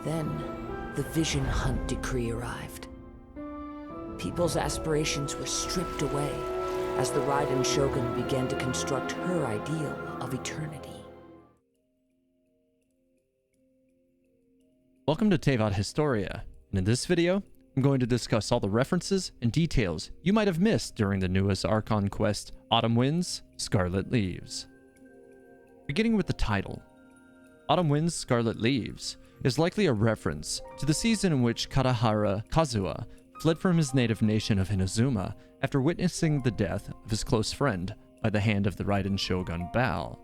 Then, the Vision Hunt Decree arrived. People's aspirations were stripped away as the Raiden Shogun began to construct her ideal of eternity. Welcome to Teyvat Historia, and in this video, I'm going to discuss all the references and details you might have missed during the newest Archon Quest, Autumn Winds, Scarlet Leaves. Beginning with the title, Autumn Winds, Scarlet Leaves is likely a reference to the season in which Kazuha fled from his native nation of Inazuma after witnessing the death of his close friend by the hand of the Raiden Shogun Bao.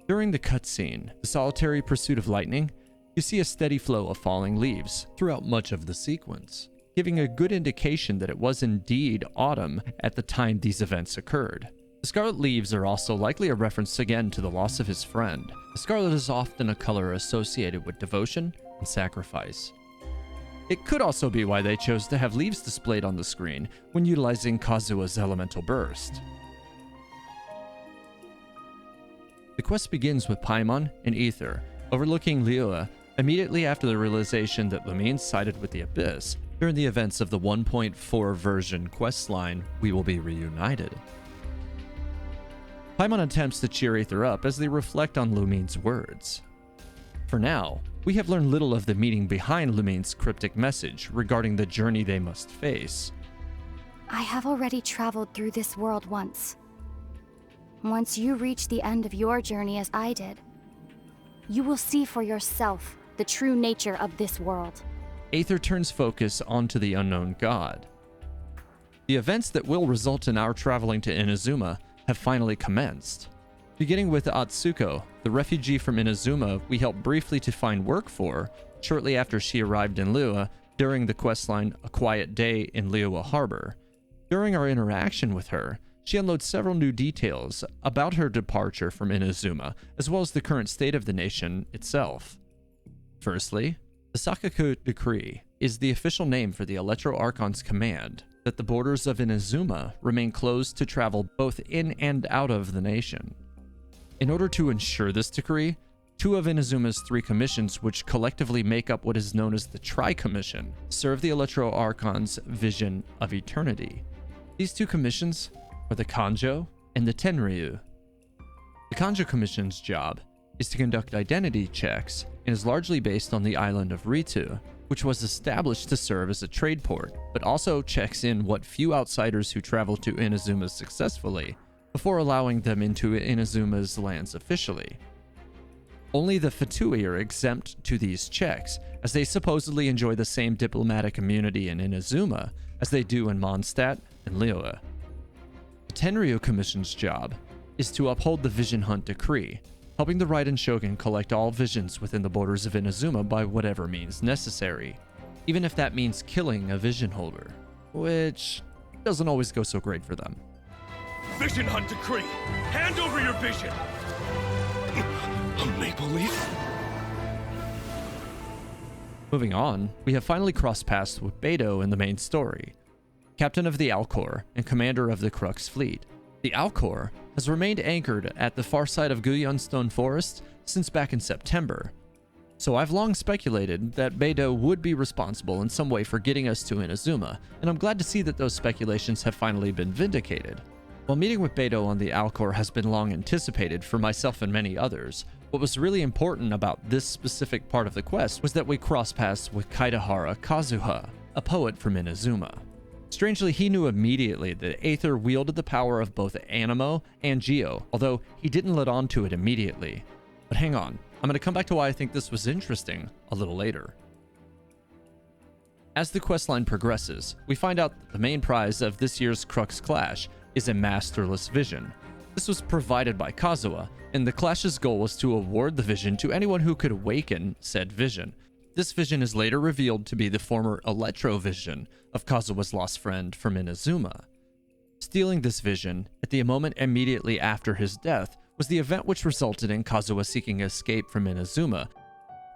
During the cutscene, The Solitary Pursuit of Lightning, you see a steady flow of falling leaves throughout much of the sequence, giving a good indication that it was indeed autumn at the time these events occurred. The scarlet leaves are also likely a reference again to the loss of his friend. The scarlet is often a color associated with devotion and sacrifice. It could also be why they chose to have leaves displayed on the screen when utilizing Kazuha's elemental burst. The quest begins with Paimon and Aether overlooking Liyue immediately after the realization that Lumine sided with the Abyss during the events of the 1.4 version questline We Will Be Reunited. Paimon attempts to cheer Aether up as they reflect on Lumine's words. For now, we have learned little of the meaning behind Lumine's cryptic message regarding the journey they must face. I have already traveled through this world once. Once you reach the end of your journey as I did, you will see for yourself the true nature of this world. Aether turns focus onto the unknown god. The events that will result in our traveling to Inazuma have finally commenced. Beginning with Atsuko, the refugee from Inazuma we helped briefly to find work for shortly after she arrived in Liyue during the questline A Quiet Day in Liyue Harbor. During our interaction with her, she unloads several new details about her departure from Inazuma, as well as the current state of the nation itself. Firstly, the Sakoku Decree is the official name for the Electro Archon's command that the borders of Inazuma remain closed to travel both in and out of the nation. In order to ensure this decree, two of Inazuma's three commissions, which collectively make up what is known as the Tri-Commission, serve the Electro Archon's vision of eternity. These two commissions are the Kanjo and the Tenryu. The Kanjo Commission's job is to conduct identity checks and is largely based on the island of Ritu, which was established to serve as a trade port, but also checks in what few outsiders who travel to Inazuma successfully before allowing them into Inazuma's lands officially. Only the Fatui are exempt to these checks, as they supposedly enjoy the same diplomatic immunity in Inazuma as they do in Mondstadt and Liyue. The Tenryu Commission's job is to uphold the Vision Hunt Decree, helping the Raiden Shogun collect all visions within the borders of Inazuma by whatever means necessary, even if that means killing a vision holder, which doesn't always go so great for them. Vision Hunt Decree! Hand over your vision! A maple leaf? Moving on, we have finally crossed paths with Beidou in the main story, captain of the Alcor and commander of the Crux fleet. The Alcor has remained anchored at the far side of Guyunstone Forest since back in September, so I've long speculated that Beidou would be responsible in some way for getting us to Inazuma, and I'm glad to see that those speculations have finally been vindicated. While meeting with Beidou on the Alcor has been long anticipated for myself and many others, what was really important about this specific part of the quest was that we cross paths with Kaitahara Kazuha, a poet from Inazuma. Strangely, he knew immediately that Aether wielded the power of both Anemo and Geo, although he didn't let on to it immediately. But hang on, I'm going to come back to why I think this was interesting a little later. As the questline progresses, we find out that the main prize of this year's Crux Clash is a masterless vision. This was provided by Kazuha, and the Clash's goal was to award the vision to anyone who could awaken said vision. This vision is later revealed to be the former Electro vision of Kazuha's lost friend from Inazuma. Stealing this vision at the moment immediately after his death was the event which resulted in Kazuha seeking escape from Inazuma.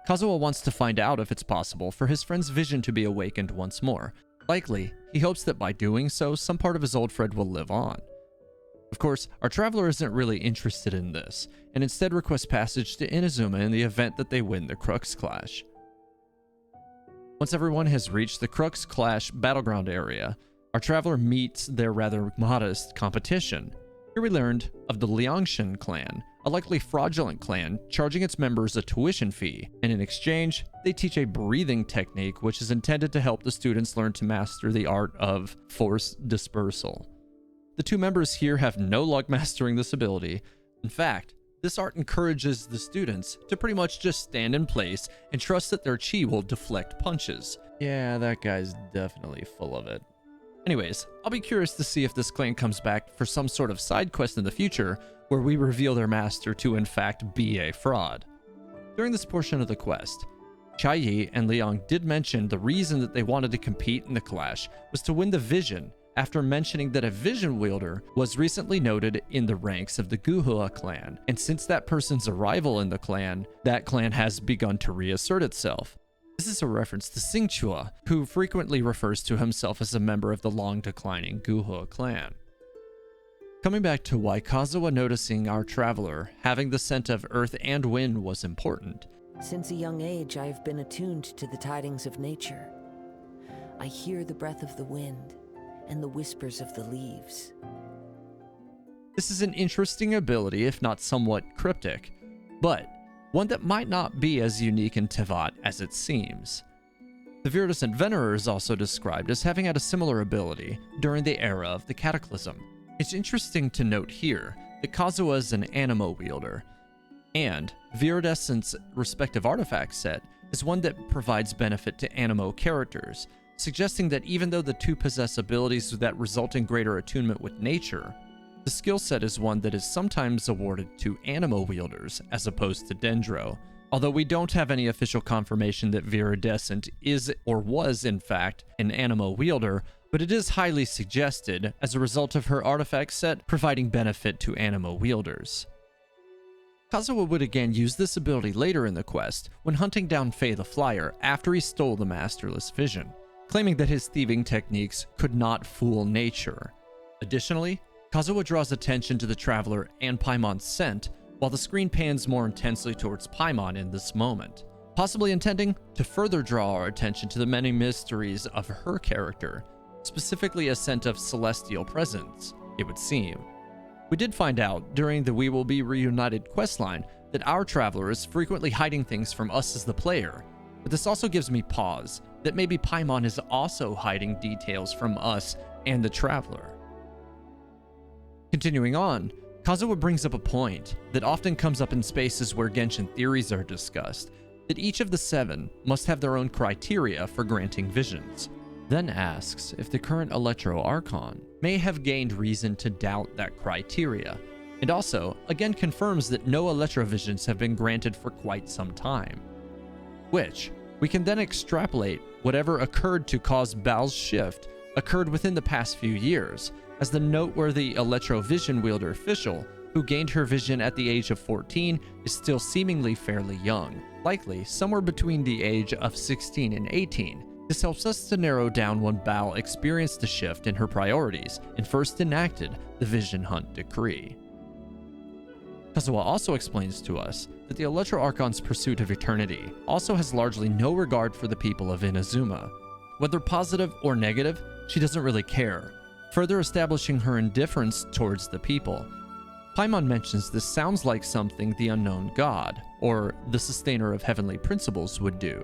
Kazuha wants to find out if it's possible for his friend's vision to be awakened once more. Likely, he hopes that by doing so, some part of his old friend will live on. Of course, our traveler isn't really interested in this, and instead requests passage to Inazuma in the event that they win the Crux Clash. Once everyone has reached the Crux Clash battleground area, our traveler meets their rather modest competition. Here we learned of the Liangshan clan, a likely fraudulent clan charging its members a tuition fee, and in exchange, they teach a breathing technique which is intended to help the students learn to master the art of force dispersal. The two members here have no luck mastering this ability. In fact, this art encourages the students to pretty much just stand in place and trust that their chi will deflect punches. Yeah, that guy's definitely full of it. Anyways, I'll be curious to see if this clan comes back for some sort of side quest in the future where we reveal their master to in fact be a fraud. During this portion of the quest, Chai and Liang did mention the reason that they wanted to compete in the clash was to win the vision, after mentioning that a vision wielder was recently noted in the ranks of the Guhua clan, and since that person's arrival in the clan, that clan has begun to reassert itself. This is a reference to Xingqiu, who frequently refers to himself as a member of the long-declining Guhua clan. Coming back to why Kazuha noticing our traveler having the scent of earth and wind was important. Since a young age, I have been attuned to the tidings of nature. I hear the breath of the wind and the whispers of the leaves. This is an interesting ability, if not somewhat cryptic, but one that might not be as unique in Teyvat as it seems. The Viridescent Venerer is also described as having had a similar ability during the era of the Cataclysm. It's interesting to note here that Kazuha is an Anemo wielder, and Viridescent's respective artifact set is one that provides benefit to Anemo characters, suggesting that even though the two possess abilities that result in greater attunement with nature, the skill set is one that is sometimes awarded to Anemo wielders as opposed to Dendro, although we don't have any official confirmation that Viridescent is or was in fact an Anemo wielder, but it is highly suggested as a result of her artifact set providing benefit to Anemo wielders. Kazuha would again use this ability later in the quest when hunting down Faye the Flyer after he stole the Masterless Vision, claiming that his thieving techniques could not fool nature. Additionally, Kazuha draws attention to the traveler and Paimon's scent, while the screen pans more intensely towards Paimon in this moment, possibly intending to further draw our attention to the many mysteries of her character, specifically a scent of celestial presence, it would seem. We did find out during the We Will Be Reunited questline that our traveler is frequently hiding things from us as the player, but this also gives me pause that maybe Paimon is also hiding details from us and the traveler. Continuing on, Kazuha brings up a point that often comes up in spaces where Genshin theories are discussed, that each of the 7 must have their own criteria for granting visions. Then asks if the current Electro Archon may have gained reason to doubt that criteria, and also again confirms that no Electrovisions have been granted for quite some time. Which, we can then extrapolate whatever occurred to cause Bao's shift occurred within the past few years, as the noteworthy Electrovision wielder official who gained her vision at the age of 14 is still seemingly fairly young, likely somewhere between the age of 16 and 18. This helps us to narrow down when Bao experienced a shift in her priorities and first enacted the Vision Hunt Decree. Kazuha also explains to us that the Electro Archon's pursuit of eternity also has largely no regard for the people of Inazuma. Whether positive or negative, she doesn't really care, further establishing her indifference towards the people. Paimon mentions this sounds like something the unknown god, or the sustainer of heavenly principles, would do.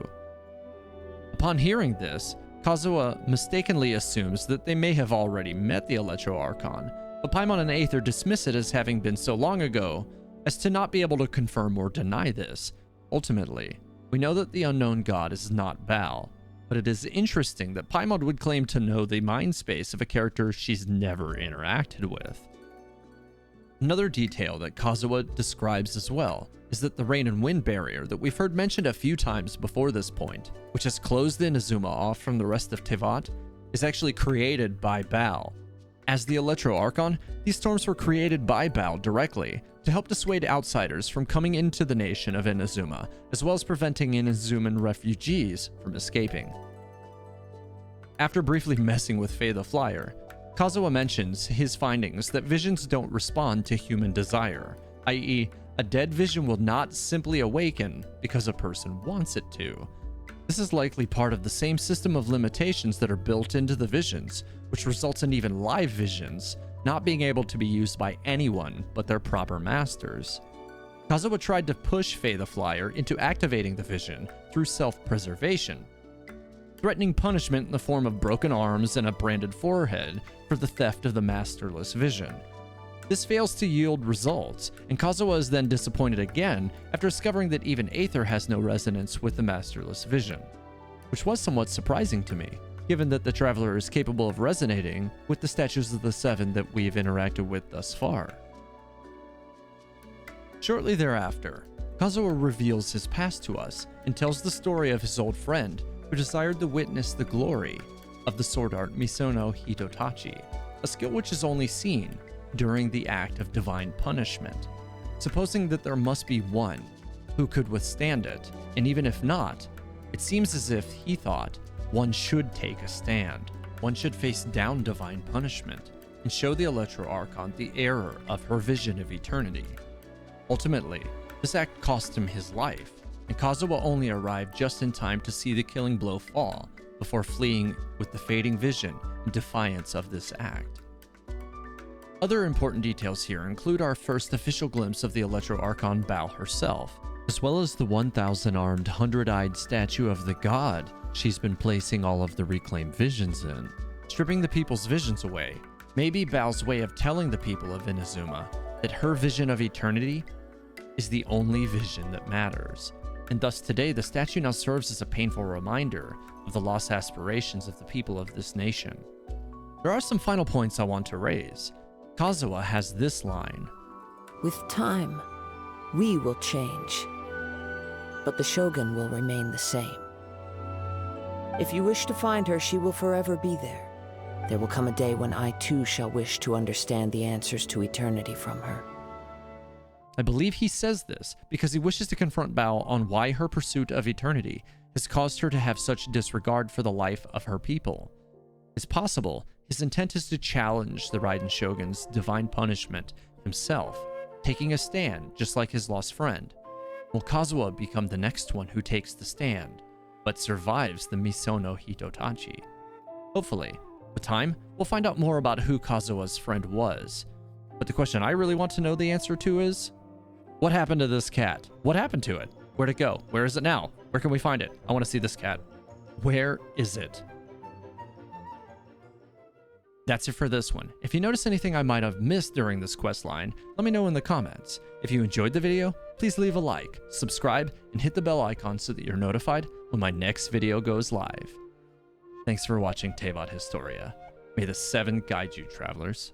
Upon hearing this, Kazuha mistakenly assumes that they may have already met the Electro Archon, but Paimon and Aether dismiss it as having been so long ago as to not be able to confirm or deny this. Ultimately, we know that the unknown god is not Bao, but it is interesting that Paimon would claim to know the mind space of a character she's never interacted with. Another detail that Kazuha describes as well is that the rain and wind barrier that we've heard mentioned a few times before this point, which has closed Inazuma off from the rest of Teyvat, is actually created by Bao. As the Electro Archon, these storms were created by Bao directly to help dissuade outsiders from coming into the nation of Inazuma, as well as preventing Inazuman refugees from escaping. After briefly messing with Faye the Flyer, Kazuha mentions his findings that visions don't respond to human desire, i.e., a dead vision will not simply awaken because a person wants it to. This is likely part of the same system of limitations that are built into the visions, which results in even live visions not being able to be used by anyone but their proper masters. Kazuha tried to push Faye the Flyer into activating the vision through self-preservation, threatening punishment in the form of broken arms and a branded forehead for the theft of the masterless vision. This fails to yield results, and Kazuha is then disappointed again after discovering that even Aether has no resonance with the masterless vision, which was somewhat surprising to me, given that the Traveler is capable of resonating with the statues of the Seven that we've interacted with thus far. Shortly thereafter, Kazuha reveals his past to us and tells the story of his old friend who desired to witness the glory of the sword art Misono Hitotachi, a skill which is only seen during the act of divine punishment, supposing that there must be one who could withstand it, and even if not, it seems as if he thought one should take a stand, one should face down divine punishment, and show the Electro Archon the error of her vision of eternity. Ultimately, this act cost him his life, and Kazuha only arrived just in time to see the killing blow fall before fleeing with the fading vision in defiance of this act. Other important details here include our first official glimpse of the Electro Archon Bao herself, as well as the 1,000-armed, 100-eyed statue of the god she's been placing all of the reclaimed visions in. Stripping the people's visions away may be Bao's way of telling the people of Inazuma that her vision of eternity is the only vision that matters, and thus today the statue now serves as a painful reminder of the lost aspirations of the people of this nation. There are some final points I want to raise. Kazuha has this line: With time, we will change, but the Shogun will remain the same. If you wish to find her, she will forever be there. There will come a day when I too shall wish to understand the answers to eternity from her. I believe he says this because he wishes to confront Bao on why her pursuit of eternity has caused her to have such disregard for the life of her people. It's possible his intent is to challenge the Raiden Shogun's divine punishment himself, taking a stand just like his lost friend. Will Kazuha become the next one who takes the stand, but survives the Misono Hitotachi? Hopefully, with time, we'll find out more about who Kazuha's friend was. But the question I really want to know the answer to is, what happened to this cat? What happened to it? Where'd it go? Where is it now? Where can we find it? I want to see this cat. Where is it? That's it for this one. If you notice anything I might have missed during this questline, let me know in the comments. If you enjoyed the video, please leave a like, subscribe, and hit the bell icon so that you're notified when my next video goes live. Thanks for watching Teyvat Historia. May the 7 guide you, travelers.